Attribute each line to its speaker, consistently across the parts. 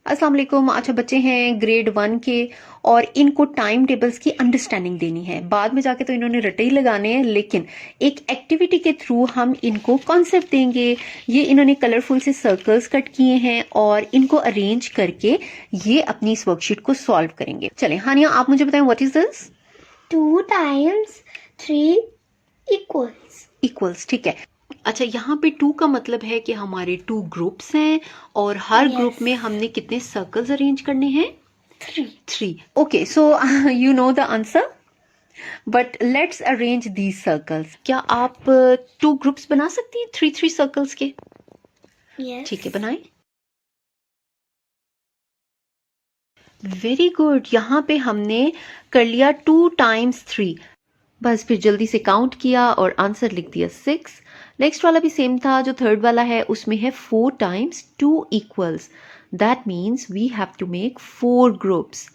Speaker 1: अस्सलाम वालेकुम। अच्छा, बच्चे हैं ग्रेड 1 के और इनको टाइम टेबल्स की अंडरस्टैंडिंग देनी है। बाद में जाके तो इन्होंने रटे ही लगाने हैं, लेकिन एक एक्टिविटी के थ्रू हम इनको कॉन्सेप्ट देंगे। ये इन्होंने कलरफुल से सर्कल्स कट किए हैं और इनको अरेंज करके ये अपनी इस वर्कशीट को सॉल्व करेंगे। चलें हानिया, आप मुझे बताएं what is this?
Speaker 2: 2 times 3 equals
Speaker 1: equals, ठीक है। अच्छा, यहाँ पे 2 का मतलब है कि हमारे 2 ग्रुप्स हैं और हर
Speaker 2: Yes.
Speaker 1: ग्रुप में हमने कितने सर्कल्स अरेंज करने हैं?
Speaker 2: 3.
Speaker 1: 3. Okay, so you know the answer, but let's arrange these circles. क्या आप 2 ग्रुप्स बना सकती हैं 3 सर्कल्स के?
Speaker 2: Yes.
Speaker 1: ठीक है, बनाएं। Very good. यहाँ पे हमने कर लिया 2 times 3। बस फिर जल्दी से काउंट किया और आंसर लिख दिया 6। नेक्स्ट वाला भी सेम था, जो थर्ड वाला है उसमें है 4 times 2 equals। That means we have to make 4 groups.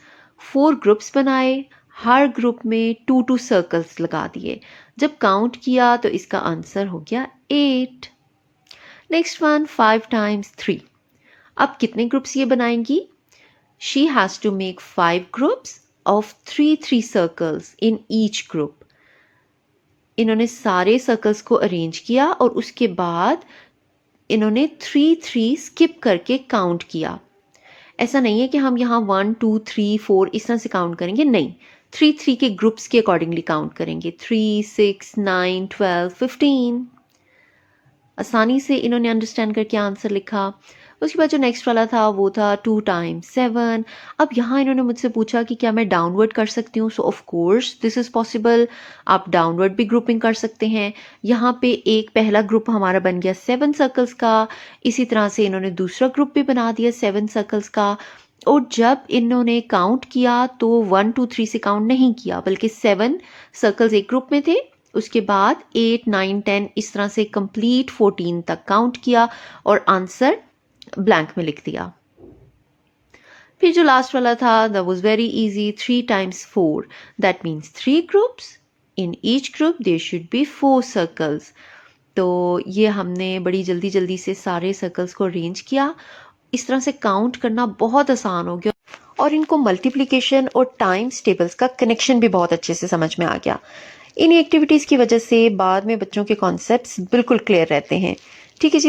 Speaker 1: 4 groups बनाए, हर ग्रुप में 2 सर्कल्स लगा दिए। जब काउंट किया तो इसका आंसर हो गया 8। Next one 5 times 3। अब कितने ग्रुप्स ये बनाएंगी? She has to make 5 groups of 3 circles in each group. इन्होंने सारे सर्कल्स को अरेंज किया और उसके बाद इन्होंने 3 स्किप करके काउंट किया। ऐसा नहीं है कि हम यहाँ 1 2 3 4 इस तरह से काउंट करेंगे, नहीं, 3 के ग्रुप्स के अकॉर्डिंगली काउंट करेंगे। 3 6 9 12 15। आसानी से इन्होंने अंडरस्टैंड करके आंसर लिखा। उसके बाद जो नेक्स्ट वाला था वो था 2 times 7। अब यहाँ इन्होंने मुझसे पूछा कि क्या मैं डाउनवर्ड कर सकती हूँ। सो of course this is possible. आप डाउनवर्ड भी ग्रुपिंग कर सकते हैं। यहाँ पे एक पहला ग्रुप हमारा बन गया 7 सर्कल्स का। इसी तरह से इन्होंने दूसरा ग्रुप भी बना दिया 7 सर्कल्स का। और जब इन्होंने काउंट किया तो 1 2 3 से काउंट नहीं किया, बल्कि 7 सर्कल्स एक ग्रुप में थे। उसके बाद 8 9 10 इस तरह से कंप्लीट 14 तक काउंट किया और आंसर ब्लैंक में लिख दिया। फिर जो लास्ट वाला था that was very easy. 3 times 4 that means 3 groups. In each group there should be 4 circles. तो ये हमने बड़ी जल्दी जल्दी से सारे सर्कल्स को अरेंज किया। इस तरह से काउंट करना बहुत आसान हो गया और इनको मल्टीप्लिकेशन और टाइम्स टेबल्स का कनेक्शन भी बहुत अच्छे से समझ में आ गया। इन एक्टिविटीज़ की वजह से बाद में बच्चों के कॉन्सेप्ट्स बिल्कुल क्लियर रहते हैं। ठीक है जी।